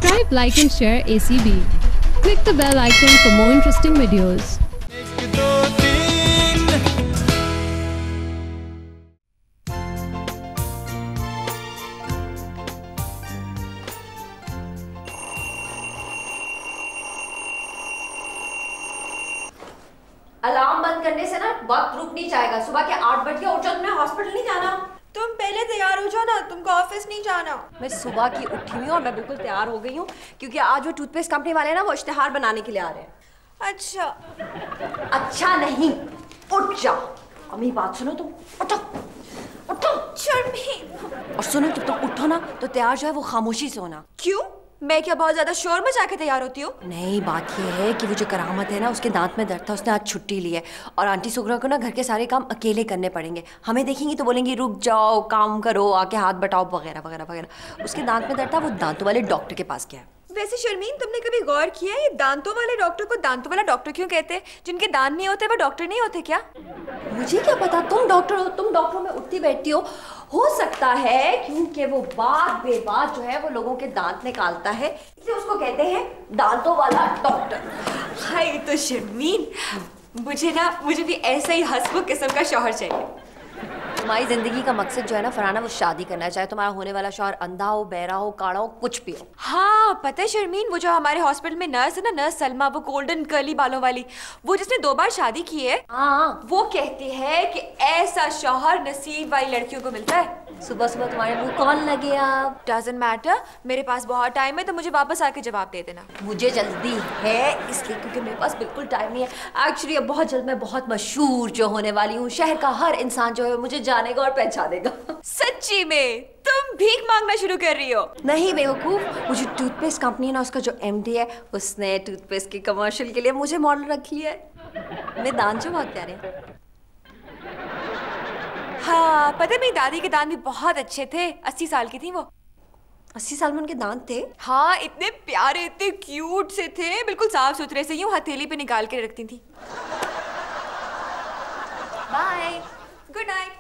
Subscribe, like and share ACB. Click the bell icon for more interesting videos. Alarm बंद करने से ना वक्त रुक नहीं जाएगा। सुबह के 8 बज गए, उठ जाओ, तुम्हें हॉस्पिटल नहीं जाना। तुम पहले तैयार हो जाओ ना, तुमको ऑफिस नहीं जाना। मैं सुबह की उठी हुई हूँ और मैं बिल्कुल तैयार हो गई हूँ, क्योंकि आज वो टूथपेस्ट कंपनी वाले ना वो इश्तिहार बनाने के लिए आ रहे हैं। अच्छा नहीं, उठ जाओ। अम्मी बात सुनो, तुम उठो उठो। शर्मीन। और सुनो, जब तुम उठो ना तो तैयार जो है वो खामोशी से होना। क्यों? मैं क्या बहुत ज्यादा शोर मचा के तैयार होती हूँ? नहीं, बात ये है कि वो जो करामत है ना, उसके दांत में दर्द था, उसने आज छुट्टी ली है और आंटी सुगरा को ना घर के सारे काम अकेले करने पड़ेंगे। हमें देखेंगी तो बोलेंगी रुक जाओ, काम करो, आके हाथ बटाओ वगैरह वगैरह वगैरह। उसके दांत में दर्द था, वो दांतों वाले डॉक्टर के पास गया है। वैसे शर्मीन, तुमने कभी गौर किया है ये दांतों वाले डॉक्टर को दांतों वाला डॉक्टर क्यों कहते हैं? जिनके दांत नहीं होते वो डॉक्टर नहीं होते क्या? मुझे क्या पता, तुम डॉक्टर हो, तुम डॉक्टरों में उठती बैठती हो सकता है क्योंकि वो बात बेबात जो है वो लोगों के दांत निकालता है, इसलिए उसको कहते हैं दांतों वाला डॉक्टर। हाय तो शर्मीन, मुझे भी ऐसा ही हंसमुख किस्म का शौहर चाहिए। तुम्हारी जिंदगी का मकसद जो है ना फरहाना, वो शादी करना है, चाहे तुम्हारा होने वाला शौहर अंधा हो, बहरा हो, काड़ा हो, कुछ भी हो। हाँ पता है शर्मीन, वो जो हमारे हॉस्पिटल में नर्स है ना, नर्स सलमा, वो गोल्डन कर्ली बालों वाली, वो जिसने 2 बार शादी की है, हाँ, वो कहती है कि ऐसा शौहर नसीब वाली लड़कियों को मिलता है। सुबह सुबह तुम्हारे मुंह कौन लगे आप? डजंट मैटर, मेरे पास बहुत टाइम है, तो मुझे वापस आके जवाब दे देना। मुझे जल्दी है इसलिए क्योंकि मेरे पास बिल्कुल टाइम नहीं है। एक्चुअली अब बहुत जल्द मैं बहुत मशहूर जो होने वाली हूँ, शहर का हर इंसान जो है मुझे जानेगा और पहचानेगा। सच्ची में तुम भीख मांगना शुरू कर रही हो? नहीं बेवकूफ, वो जो टूथपेस्ट कंपनी है ना, उसका जो एमडी है, उसने टूथपेस्ट के कमर्शियल के लिए मुझे मॉडल रख लिया है। मेरे दांत जो बहुत प्यारे हैं। हाँ पता है, मेरी दादी के दांत भी बहुत अच्छे थे। 80 साल की थी वो। 80 साल में उनके दांत थे? हाँ, इतने प्यारे, इतने क्यूट से थे, बिल्कुल साफ सुथरे से, यूं हथेली पे निकाल के रखती थी। Bye, good night.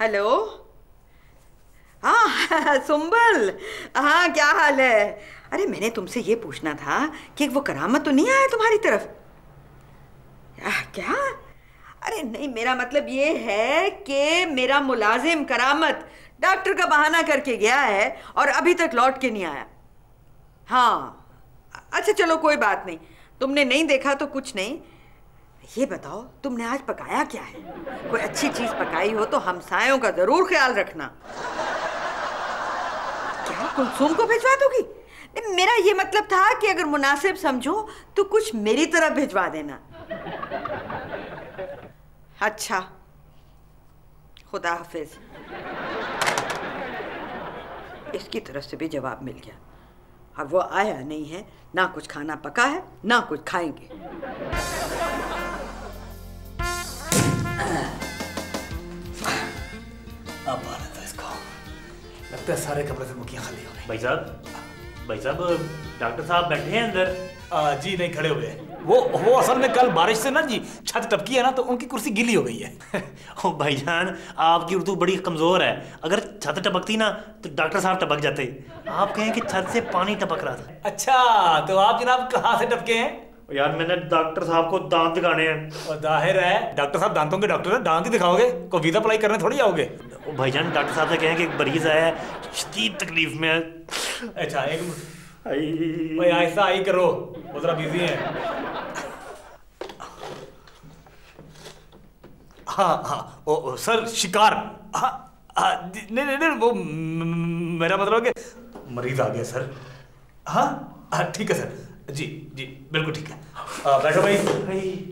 हेलो। हाँ सुंबल, हाँ क्या हाल है? अरे मैंने तुमसे ये पूछना था कि वो करामत तो नहीं आया तुम्हारी तरफ? क्या? अरे नहीं, मेरा मतलब ये है कि मेरा मुलाजिम करामत डॉक्टर का बहाना करके गया है और अभी तक लौट के नहीं आया। हाँ अच्छा चलो कोई बात नहीं, तुमने नहीं देखा तो कुछ नहीं। ये बताओ तुमने आज पकाया क्या है? कोई अच्छी चीज पकाई हो तो हमसायों का जरूर ख्याल रखना। क्या कुलसुम को भिजवा दोगी? मेरा ये मतलब था कि अगर मुनासिब समझो तो कुछ मेरी तरफ भिजवा देना। अच्छा, खुदा हाफिज। इसकी तरफ से भी जवाब मिल गया। अब वो आया नहीं है, ना कुछ खाना पका है ना कुछ खाएंगे। अब आना था इसको। लगता है सारे कमरे से मुखिया खाली हो गए। भाई साहब डॉक्टर साहब बैठे हैं अंदर? जी नहीं, खड़े हुए हैं। वो असल में कल बारिश से ना जी छत टपकी है ना, तो उनकी कुर्सी गीली हो गई है। ओ भाईजान, आपकी उर्दू बड़ी कमजोर है। अगर छत टपकती ना तो डॉक्टर साहब टपक जाते। आप कहें कि छत से पानी टपक रहा था। अच्छा, तो आप जनाब कहाँ से टपके हैं? यार मैंने डॉक्टर साहब को दांत दिखाने हैं। और जाहिर है डॉक्टर साहब दांतों के डॉक्टर है, दांत ही दिखाओगे? कोई वीजा अप्लाई करने थोड़ी आओगे। भाईजान डॉक्टर साहब से कहें कि एक मरीज आया है, शदीद तकलीफ में है। अच्छा एक भाई ऐसा आई करो, वो जरा बिजी है। हाँ ओ सर शिकार। हाँ नहीं वो मेरा मतलब है कि मरीज आ गया सर। हाँ ठीक है सर, जी बिल्कुल ठीक है। बैठो भाई,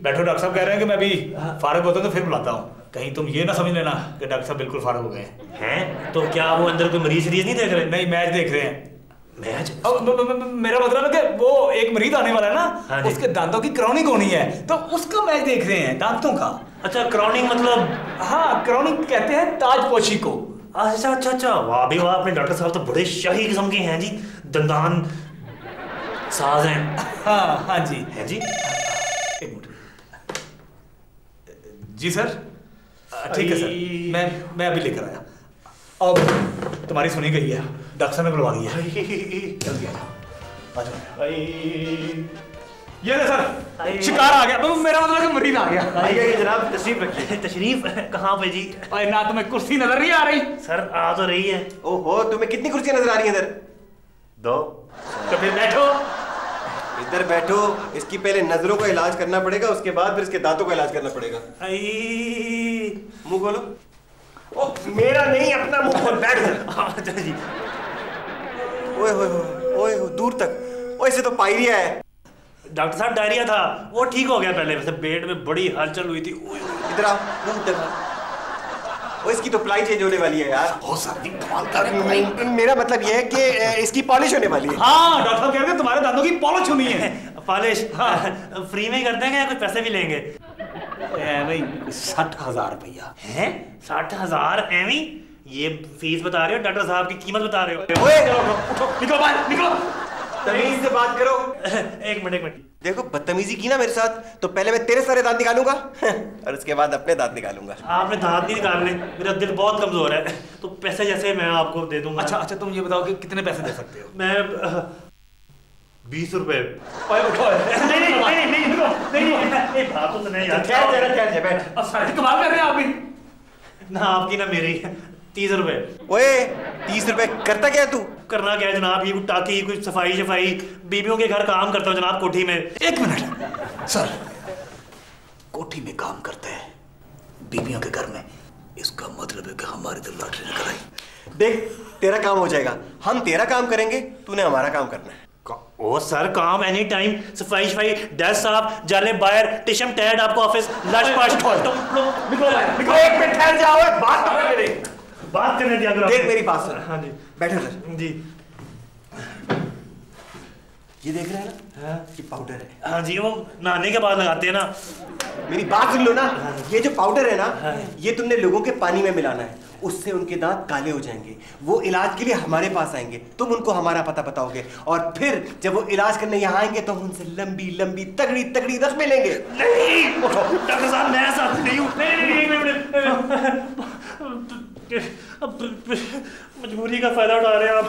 बैठो। डॉक्टर साहब कह रहे हैं कि मैं अभी फारग होता हूँ तो फिर बुलाता हूँ। कहीं तुम ये ना समझ लेना कि डॉक्टर साहब बिल्कुल फारग हो गए हैं। तो क्या वो अंदर कोई मरीज नहीं देख रहे? नहीं, मैच देख रहे हैं। मैच? मेरा मतलब है कि वो एक मरीज आने वाला है ना, हाँ उसके दांतों की क्राउनिंग होनी है, तो उसका मैच देख रहे हैं, दांतों का। अच्छा क्राउनिंग मतलब? हाँ क्राउनिंग कहते हैं ताजपोशी को। अच्छा वाह भी वाह, अपने डॉक्टर साहब तो बड़े शाही किस्म के हैं जी, दंदान साज हैं। हाँ जी है जी। एक मिनट जी सर। ठीक है सर, मैं अभी लेकर आया। और तुम्हारी सुनी गई है, डॉक्टर साहब ने बुलवा दिया है। जल्दी आ जाओ। ये ले सर, शिकार आ गया। मेरा मतलब कि मरीज आ गया। आइए जनाब, तशरीफ रखिए। तशरीफ कहाँ पे जी? अरे ना तुम्हें कुर्सी नजर नहीं आ रही? सर आ तो रही है। ओहो, तुम्हें कितनी कुर्सियां नजर आ रही हैं इधर? 2। तो फिर बैठो। इधर बैठो। इसकी पहले नजरों का इलाज करना पड़ेगा, उसके बाद फिर इसके दांतों का इलाज करना पड़ेगा। मुंह खोलो। ओ, मेरा नहीं, अपना मुंह खोल। बैठ जा जी। ओए ओए दूर तक। ओए, इसे तो पायरिया है। डॉक्टर साहब डायरिया था, वो ठीक हो गया पहले। वैसे पेट में बड़ी हलचल हुई थी। इधर आओ, मुंह दिखा। ओ, इसकी तो प्लाई चेंज होने वाली है यार। बहुत सारी कमाल कर रही है। मेरा मतलब यह है कि इसकी पॉलिश होने वाली है। हाँ, डॉक्टर साहब कह रहे हैं तुम्हारे दांतों की पॉलिश होनी है। पॉलिश? हाँ। फ्री में ही कर देंगे या कुछ पैसे भी लेंगे? भाई 60,000 रुपया हैं? 60,000 एवी? ये फीस बता रहे हो, डॉक्टर साहब की कीमत बता रहे हो? ओए, उठो, निकलो बाहर, निकलो। तमीज से बात करो। एक मिनट। देखो, बदतमीजी की ना मेरे साथ तो पहले मैं तेरे सारे दांत निकालूंगा और उसके बाद अपने दांत निकालूंगा। आपने दांत नहीं निकालने, मेरा दिल बहुत कमजोर है, तो पैसे जैसे मैं आपको दे दूंगा। अच्छा, तुम ये बताओ कि कितने पैसे दे सकते हो? मैं 20 रुपए। उठो। नहीं, बातों तो नहीं यार। बैठ। अब सारे कमाल कर रहे हैं आप भी। ना आपकी ना मेरी। 30 रुपए। ओए, 30 रुपए करता क्या तू? करना क्या है जनाब, ये टाकी कुछ सफाई बीबियों के घर काम करता हूँ जनाब, कोठी में। 1 मिनट सर, कोठी में काम करते हैं, बीबियों के घर में, इसका मतलब है कि हमारी तो लॉटरी निकल आई। देख, तेरा काम हो जाएगा, हम तेरा काम करेंगे, तूने हमारा काम करना है। ओ सर, काम एनी टाइम, सफाई डेस्क साफ, जाले बाहर, टिशम टैड आपको ऑफिस, लंच पास। निकलो, 1 मिनट ठहर जाओ, बात तो कर मेरे। बात करने दिया करो। देख मेरी बात सुन। हाँ जी। बैठो सर जी। ये देख रहे हैं ना? हाँ। ये पाउडर है। हाँ जी, वो नहाने के बाद लगाते हैं ना। मेरी बात सुन लो ना। ये जो पाउडर है ना, ये तुमने लोगों के पानी में मिलाना है, उससे उनके दांत काले हो जाएंगे। वो इलाज के लिए हमारे पास आएंगे, तुम उनको हमारा पता बताओगे, और फिर जब वो इलाज करने यहाँ आएंगे तो हम उनसे लंबी लंबी तगड़ी रस्में लेंगे। नहीं डॉक्टर साहब, मैं ऐसा नहीं हूँ। मजबूरी का फायदा उठा रहे हैं आप।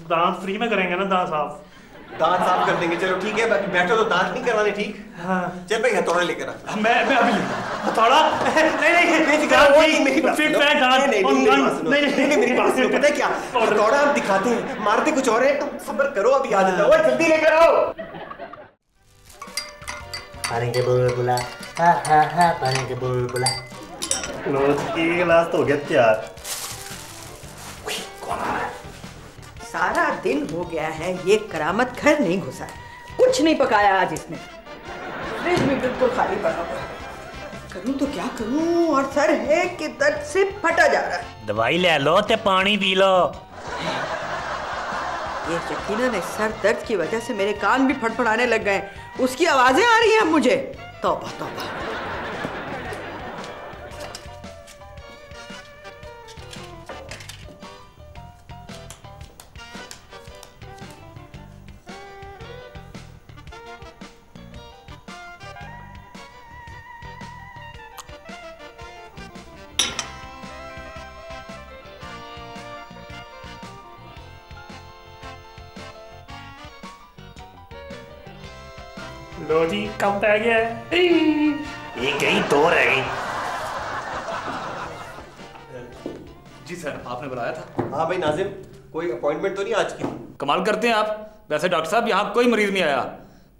दांत फ्री में करेंगे ना, दांत साफ? दांत साफ कर देंगे, चलो ठीक है। बाकी बैठो तो दांत नहीं करवाने, ठीक? हाँ। चल भाई, हथौड़ा लेकर आ। मैं अभी हथौड़ा? नहीं, मेरी बात सुनो। नहीं, मेरी बात सुनो। पता है क्या, हथौड़ा हम दिखाते हैं, मारते कुछ और है। तुम सब्र करो, अभी आ जाता हूँ। जल्दी लेकर आओ। पानी के बुलबुला, हा पानी के बुलबुला। लो, एक गिलास तो हो गया तैयार। कौन आ रहा है? सारा दिन हो गया है, ये करामत घर नहीं घुसा, कुछ नहीं पकाया आज इसने। फ्रिज में बिल्कुल खाली पड़ा हुआ। करूं तो क्या करूं, और सर है कि दर्द से फटा जा रहा है। दवाई ले लो ते पानी पी लो। ये यकीनन इस सर दर्द की वजह से मेरे कान भी फड़फड़ाने लग गए, उसकी आवाजें आ रही हैं मुझे। तौबा तौबा। लो जी, कम पै गया है। एक गई, 2 रह गई। जी सर, आपने बुलाया था? हाँ भाई नाजिम, कोई अपॉइंटमेंट तो नहीं आज की? कमाल करते हैं आप। वैसे डॉक्टर साहब, यहाँ कोई मरीज नहीं आया।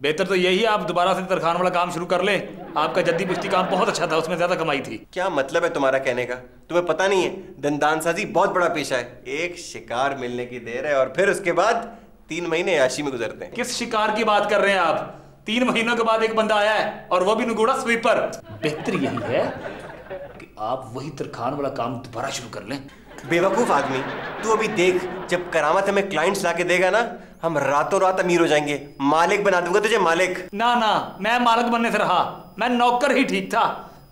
बेहतर तो यही है आप दोबारा से तरखान वाला काम शुरू कर लें। आपका जद्दी पुश्ती काम बहुत अच्छा था, उसमें ज्यादा कमाई थी। क्या मतलब है तुम्हारा कहने का? तुम्हें पता नहीं है, दंदानसाजी बहुत बड़ा पेशा है। एक शिकार मिलने की देर है और फिर उसके बाद 3 महीने याशी में गुजरते हैं। किस शिकार की बात कर रहे हैं आप? 3 महीनों के बाद एक बंदा आया है, और वो भी निगोड़ा स्वीपर। बेहतर यही है कि आप वही तरखान वाला काम दोबारा शुरू कर लें। बेवकूफ आदमी, तू अभी देख, जब करामत हमें क्लाइंट्स लाके देगा ना, हम रातों रात अमीर हो जाएंगे। मालिक बना दूंगा तुझे, मालिक। ना, मैं मालिक बनने से रहा, मैं नौकर ही ठीक था।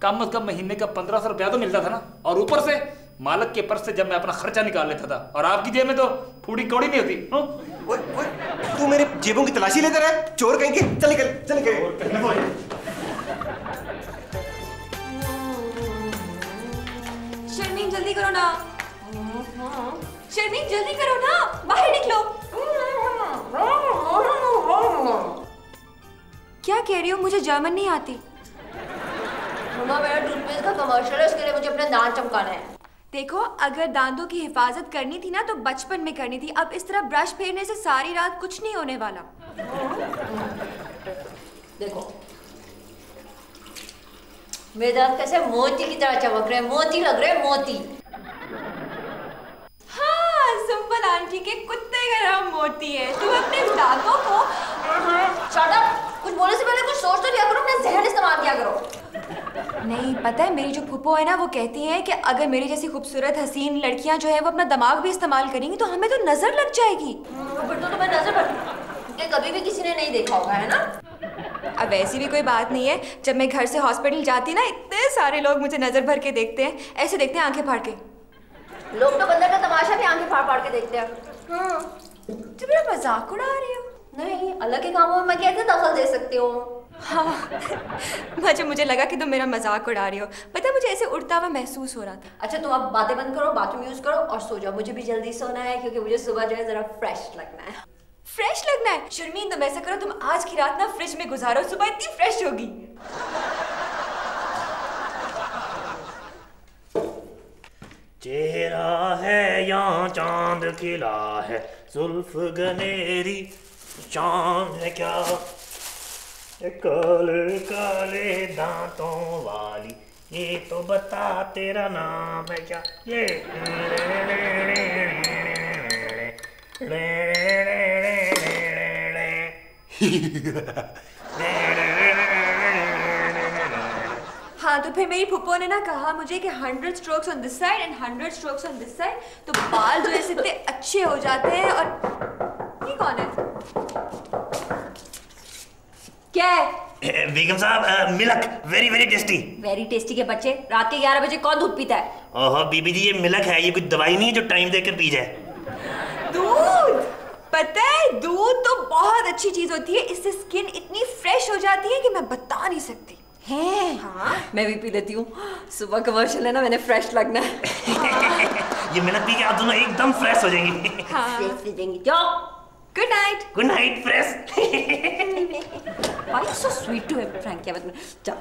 कम से कम महीने का 1500 रुपया तो मिलता था ना, और ऊपर से मालिक के पर्स से जब मैं अपना खर्चा निकाल लेता था, और आपकी जेब में तो फूडी कौड़ी नहीं होती। तू मेरे जेबों की तलाशी लेता रहा, चोर कहीं के। चल निकल। शर्मीन जल्दी करो ना। शर्मीन जल्दी करो ना, बाहर निकलो। क्या कह रही हो? मुझे जर्मन नहीं आती। मम्मा मेरा टूथपेस्ट का कमर्शियल है, उसके लिए मुझे अपने दांत चमकाना है। देखो, अगर दांतों की हिफाजत करनी थी ना तो बचपन में करनी थी। अब इस तरह ब्रश फेरने से सारी रात कुछ नहीं होने वाला। देखो मेरे दांत कैसे मोती की तरह चमक रहे हैं, मोती लग रहे हैं, मोती। हाँ, सुंबल आंटी के कुत्ते का नाम मोती है। तुम अपने दांतों को शट अप, कुछ बोलने से पहले कुछ सोच तो लिया करो, अपना जहन इस्तेमाल किया करो। नहीं, पता है मेरी जो फूफो है ना, वो कहती हैं कि अगर मेरी जैसी खूबसूरत हसीन लड़कियां जो है वो अपना दिमाग भी इस्तेमाल करेंगी तो हमें तो नजर लग जाएगी। फिर तो तुम्हें नजर पड़ती, कभी भी किसी ने नहीं देखा होगा, है ना? अब ऐसी भी कोई बात नहीं है। जब मैं घर से हॉस्पिटल जाती ना, इतने सारे लोग मुझे नजर भर के देखते हैं, ऐसे देखते हैं आंखें फाड़ के। लोग तो बंदर का तमाशा भी आंखें फाड़ फाड़ के देखते हैं। तो मेरा मजाक उड़ा रही हो? नहीं, अलग के कामों में मैं कैसे दखल दे सकती हूँ? हाँ, मुझे लगा कि तुम मेरा मजाक उड़ा रही हो। पता है, मुझे ऐसे उड़ता हुआ महसूस हो रहा था। अच्छा तुम अब बातें बंद करो, बाथरूम यूज करो और सो जाओ। मुझे भी जल्दी सोना है क्योंकि मुझे सुबह जो है जरा फ्रेश लगना है। फ्रेश लगना है? शर्मीन, तुम ऐसा करो, तुम आज की रात ना फ्रिज में गुजारो, सुबह इतनी फ्रेश होगी। चेहरा है या चांद खिला है, जुल्फ गनेरी चांद है क्या, काले काले दांतों वाली, ये तो बता तेरा नाम है क्या। ये हाँ, तो फिर मेरी फुप्पो ने ना कहा मुझे कि 100 strokes on this side and 100 strokes on this side, तो बाल जो है इतने अच्छे हो जाते हैं। और ये कौन है? क्या है? बेगम साहब, milk very very tasty. Very tasty के बच्चे, रात के 11 बजे कौन दूध पीता है? ओहो बीबी जी, ये मिल्क है, ये कोई दवाई नहीं है जो टाइम देकर पी जाए। दूध? पता है, दूध तो बहुत अच्छी चीज होती है, इससे स्किन इतनी फ्रेश हो जाती है कि मैं बता नहीं सकती। है? हाँ? मैं भी पी लेती हूँ। सुबह कमर्शियल है ना, मैंने फ्रेश लगना है। ये मिल्क पी के आप दोनों एकदम फ्रेश हो जाएंगी। हाँ। जाओ। Good night. Good night fresh. Why so sweet to him, Frank? क्या बात? जाओ।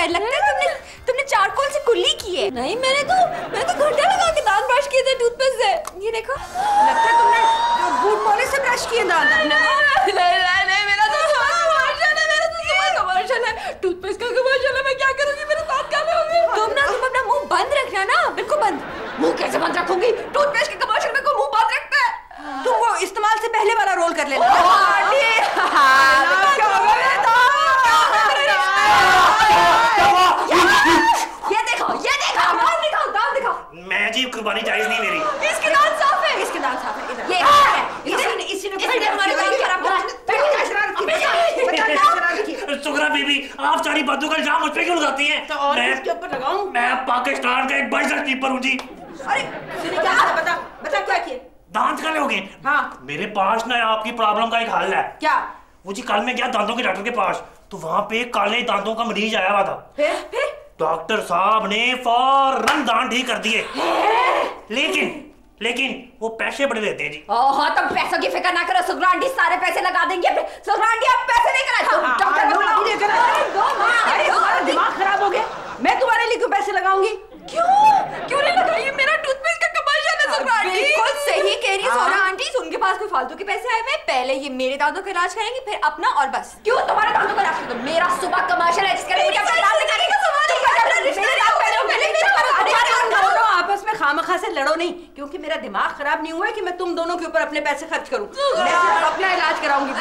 लगता है तुमने चारकोल से कुल्ली की है। नहीं, मैंने तो घंटा लगा के दांत ब्रश किए थे टूथपेस्ट से। ये देखो, लगता है तुमने बूट मॉले से ब्रश किए दांत। नहीं, मेरा तो कमर्शियल है, टूथपेस्ट का कमर्शियल है। मैं क्या करूंगी, मेरे दांत काले हो गए। तुम अपना मुंह बंद रखना ना, बिल्कुल बंद। मुंह कैसे बंद रखूंगी? टूथपेस्ट के कमर्शियल में कोई मुंह बंद रखता है? तुम वो इस्तेमाल से पहले वाला रोल कर लेना। मैं जी कुर्बानी जायज नहीं मेरी। इसके दांत साफ है। इसके दांत साफ है। ये इसी ने हमारे दांत खराब करा। सुगरा बीबी, आप सारी बातों का इल्जाम मुझ पे क्यों लगाती हैं? तो और किसके ऊपर लगाऊं? मैं पाकिस्तान का एक बाइजर कीपर हूँ जी। अरे क्या? बता क्या किए? दांत काले हो गए। हाँ। मेरे पास ना आपकी प्रॉब्लम का एक हल है। क्या? वो जी कल मैं गया दांतों के डॉक्टर के पास, तो वहाँ पे काले दांतों का मरीज आया हुआ था। फिर डॉक्टर साहब ने फौरन दांत ठीक कर दिए। लेकिन वो पैसे बड़े देते हैं जी। हाँ, तुम पैसों की फिक्र ना करो, सुगरा आंटी सारे पैसे लगा देंगी। सुगरा आंटी आप पैसे नहीं कराए, डॉक्टर को बुलाओ। अरे तुम्हारा दिमाग खराब हो गया। मैं तुम्हारे लिए क्यों पैसे लगाऊंगी? क्यों नहीं लगाइए? मेरा टूथपेस्ट का कमर्शियल है सुगरा आंटी। बिल्कुल सही कह रही है सोना आंटी। उनके पास कोई फालतू के पैसे आए हुए, पहले ये मेरे दांतों का इलाज करेंगी, फिर अपना और बस। क्यों तुम्हारे दांतों का इलाज? मेरा सुबह कमर्शियल है जिसके लिए मुझे अपने दांत निकालने का सवाल है। आपस में खामखा से लड़ो नहीं, क्योंकि मेरा दिमाग खराब नहीं हुआ है कि मैं तुम दोनों के ऊपर अपने पैसे खर्च करूं। मैं सिर्फ अपना इलाज कराऊंगी।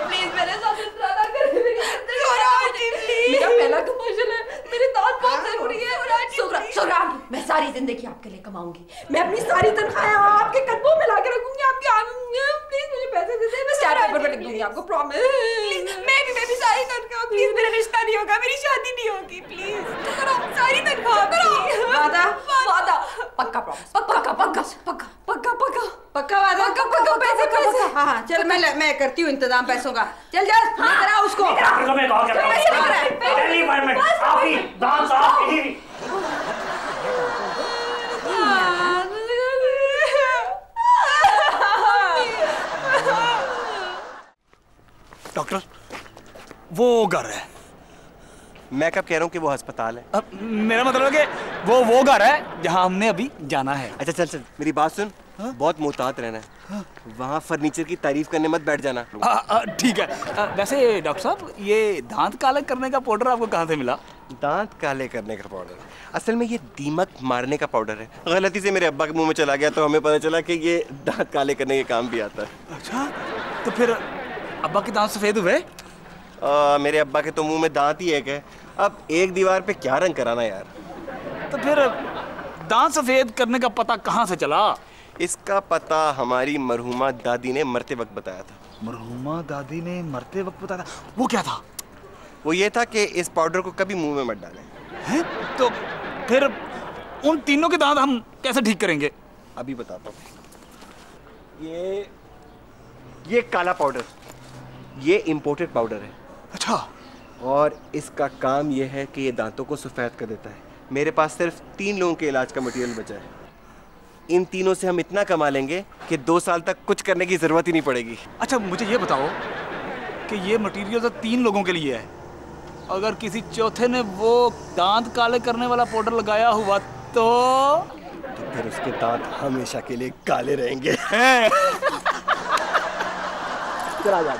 प्लीज मेरे साथ इस तरह ना करें। मेरा पहला कमर्शियल है, मेरे दांत बहुत जरूरी है। सुगरा आंटी, मैं सारी जिंदगी आपके लिए कमाऊंगी। मैं अपनी सारी तनख्वाह आपके कदमों में ला के रखूंगी। आपकी पक्का वादा? पक्का, पैसे। हाँ, चल मैं करती हूँ इंतजाम पैसों का। चल जा, लेकर आ उसको। डॉक्टर, वो घर है। मैं कब कह रहा हूँ कि वो अस्पताल है? मेरा मतलब है कि वो घर है जहाँ हमने अभी जाना है। अच्छा चल मेरी बात सुन। बहुत मोहतात रहना है। वहाँ फर्नीचर की तारीफ करने मत बैठ जाना। ठीक है। वैसे डॉक्टर साहब, ये दांत काले करने का पाउडर आपको कहाँ से मिला? दांत काले करने का पाउडर असल में ये दीमक मारने का पाउडर है। गलती से मेरे अब्बा के मुंह में चला गया तो हमें पता चला कि ये दांत काले करने के काम भी आता है। अच्छा, तो फिर अब्बा के दांत सफेद हुए? मेरे अब्बा के तो मुंह में दांत ही एक है। अब एक दीवार पे क्या रंग कराना यार। तो फिर दांत सफेद करने का पता कहाँ से चला? इसका पता हमारी मरहुमा दादी ने मरते वक्त बताया था। मरहुमा दादी ने मरते वक्त बताया था? वो क्या था? वो ये था कि इस पाउडर को कभी मुंह में मत डालें। हैं? तो फिर उन तीनों के दांत हम कैसे ठीक करेंगे? अभी बताता हूँ। ये काला पाउडर, ये इम्पोर्टेड पाउडर है। अच्छा। और इसका काम ये है कि ये दांतों को सफ़ेद कर देता है। मेरे पास सिर्फ 3 लोगों के इलाज का मटेरियल बचा है। इन तीनों से हम इतना कमा लेंगे कि 2 साल तक कुछ करने की ज़रूरत ही नहीं पड़ेगी। अच्छा, मुझे ये बताओ कि ये मटेरियल तो 3 लोगों के लिए है। अगर किसी चौथे ने वो दांत काले करने वाला पाउडर लगाया हुआ तो फिर उसके दांत हमेशा के लिए काले रहेंगे। चला जा।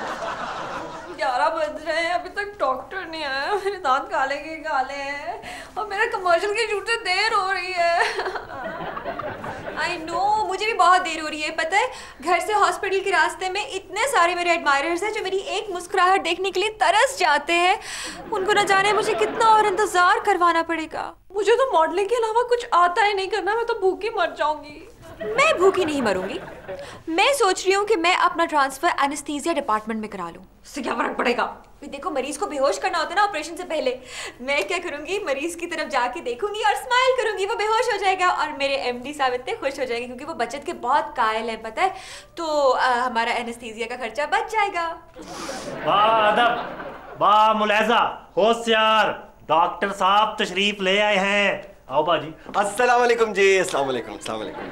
11 बज रहे हैं, अभी तक डॉक्टर नहीं आया। मेरे दांत काले के काले हैं और मेरा कमर्शियल की शूट से देर हो रही है। आई नो, मुझे भी बहुत देर हो रही है। पता है, घर से हॉस्पिटल के रास्ते में इतने सारे मेरे एडमायरर्स हैं जो मेरी एक मुस्कुराहट देखने के लिए तरस जाते हैं। उनको न जाने मुझे कितना और इंतजार करवाना पड़ेगा। मुझे तो मॉडलिंग के अलावा कुछ आता ही नहीं करना। मैं तो भूखी मर जाऊंगी। मैं भूखी नहीं मरूंगी। मैं सोच रही हूँ कि मैं अपना ट्रांसफर एनेस्थीसिया डिपार्टमेंट में करा लूँ। इससे क्या फर्क पड़ेगा? देखो, मरीज को बेहोश करना होता है ना ऑपरेशन से पहले। मैं क्या करूंगी, मरीज की तरफ जाके देखूंगी और स्माइल करूंगी। वो बेहोश हो जाएगा और मेरे एमडी साहब इतने खुश हो जाएंगे क्योंकि वो बचत के बहुत कायल हैं, पता है। तो हमारा एनेस्थीसिया का खर्चा बच जाएगा। वाह अदब, वाह मुलाजा, होशियार। डॉक्टर साहब तशरीफ ले आए हैं। आओ बाजी। अस्सलाम वालेकुम जी। अस्सलाम वालेकुम। अस्सलाम वालेकुम।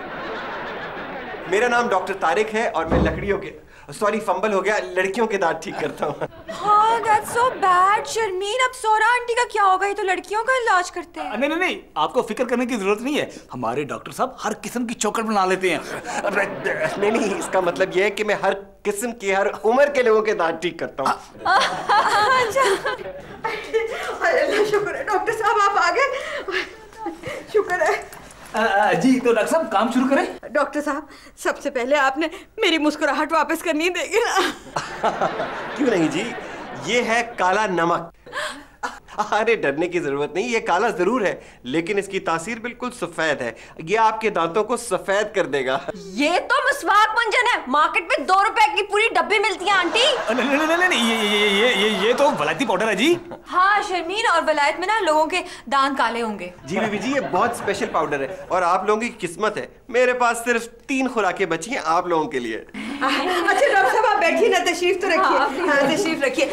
मेरा नाम डॉक्टर तारिक है और मैं लकड़ियों के फंबल हो गया, लड़कियों के दांत ठीक करता हूँ। हाँ, that's so bad, शर्मीन। अब सोरा आंटी का क्या होगा? ये तो लड़कियों का इलाज करते हैं। नहीं, आपको फिक्र करने की जरूरत नहीं है। हमारे डॉक्टर साहब हर किस्म की चौकट बना लेते हैं। नहीं, इसका मतलब ये है कि मैं हर किस्म की, हर उम्र के लोगों के दांत ठीक करता हूँ। शुक्र है डॉक्टर साहब, आप आ गए। शुक्र है। जी, तो डॉक्टर साहब काम शुरू करें? डॉक्टर साहब, सबसे पहले आपने मेरी मुस्कुराहट वापस करनी देगी ना? क्यों नहीं जी, ये है काला नमक। अरे डरने की जरूरत नहीं, ये काला जरूर है लेकिन इसकी तासीर बिल्कुल सफेद है। ये आपके दांतों को सफेद कर देगा। ये तो मिसवाक मंजन है। मार्केट में 2 रुपए की पूरी डब्बी मिलती है आंटी। नहीं, ये तो वलायती पाउडर है जी। हाँ शर्मीन, और वलायत में ना लोगों के दांत काले होंगे। जी बीबी जी, ये बहुत स्पेशल पाउडर है और आप लोगों की किस्मत है। मेरे पास सिर्फ 3 खुराकें बची हैं आप लोगों के लिए। अच्छा डॉक्टर साहब, आप बैठिए ना, तशरीफ तो रखिए। हाँ, तशरीफ रखिए।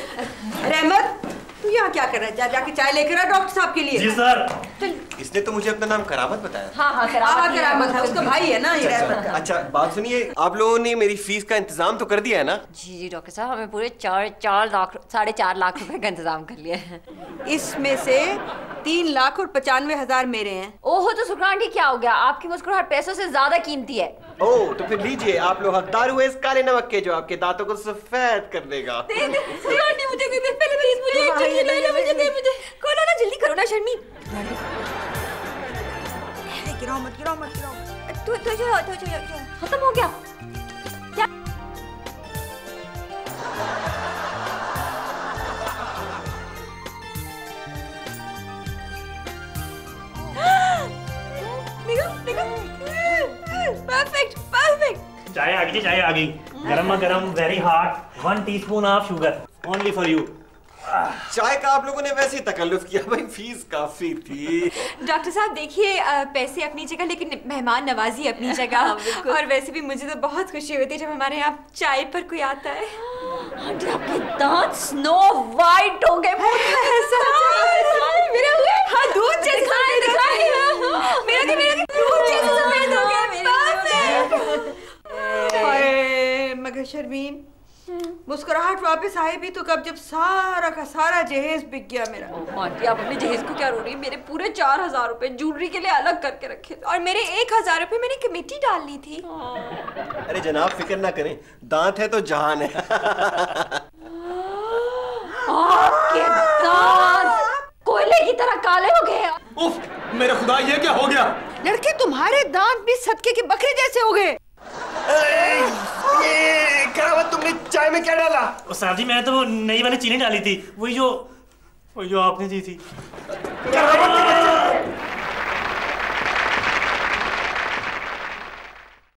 रहमत, तू यहाँ क्या कर रहा है? जाके चाय लेकर आ डॉक्टर साहब के लिए। जी सर। इसने तो मुझे अपना नाम करामत बताया। हाँ, करामत है, उसका भाई है ना। अच्छा बात सुनिए, आप लोगों ने मेरी फीस का इंतजाम तो कर दिया है ना? जी डॉक्टर साहब, हमें पूरे 4.5 लाख रुपए का इंतजाम कर लिया है। इसमें से 3,95,000 मेरे हैं। ओहो, तो सुकरा आंटी क्या हो गया? आपकी मुस्कुराहट पैसों से ज्यादा कीमती है। ओह, तो फिर लीजिए, आप लोग हकदार हुए इस काले नमक के जो आपके दांतों को सफेद कर देगा। खोलो ना, जल्दी करो ना शर्मी। गिराओ मत। तू खत्म हो गया क्या? परफेक्ट। चाय आ गई। गरम गरम, very hot. 1 teaspoon of sugar only for you. चाय का आप लोगों ने वैसे ही तकल्लुफ किया भाई, फीस काफी थी। डॉक्टर साहब देखिए, पैसे अपनी जगह लेकिन मेहमान नवाजी अपनी जगह। और वैसे भी मुझे तो बहुत खुशी होती है जब हमारे यहाँ चाय पर कोई आता है। आंटी आपके दांत स्नो वाइट हो गए। मेरा हुए हाँ दूध जैसा मेरा दूध जैसा सफेद हो गया हाय मगर शर्मीन, मुस्कुराहट वापस आई भी तो कब, जब सारा का सारा जहेज बिक गया मेरा। आंटी आप अपने जहेज को क्या रो रही है? मेरे पूरे 4000 रुपए ज्वेलरी के लिए अलग करके रखे थे और मेरे 1000 रुपए मैंने कमेटी डालनी थी। अरे जनाब फिक्र ना करें, दांत है तो जहान है। आपके दांत कोयले की तरह काले हो गए। उफ, मेरे खुदा ये क्या हो गया? लड़के तुम्हारे दांत भी सदके के बकरे जैसे हो गए। ये करावत, तुमने चाय में क्या डाला? साहब जी मैं तो वो नई वाली चीनी डाली थी, वही जो आपने दी थी। करावत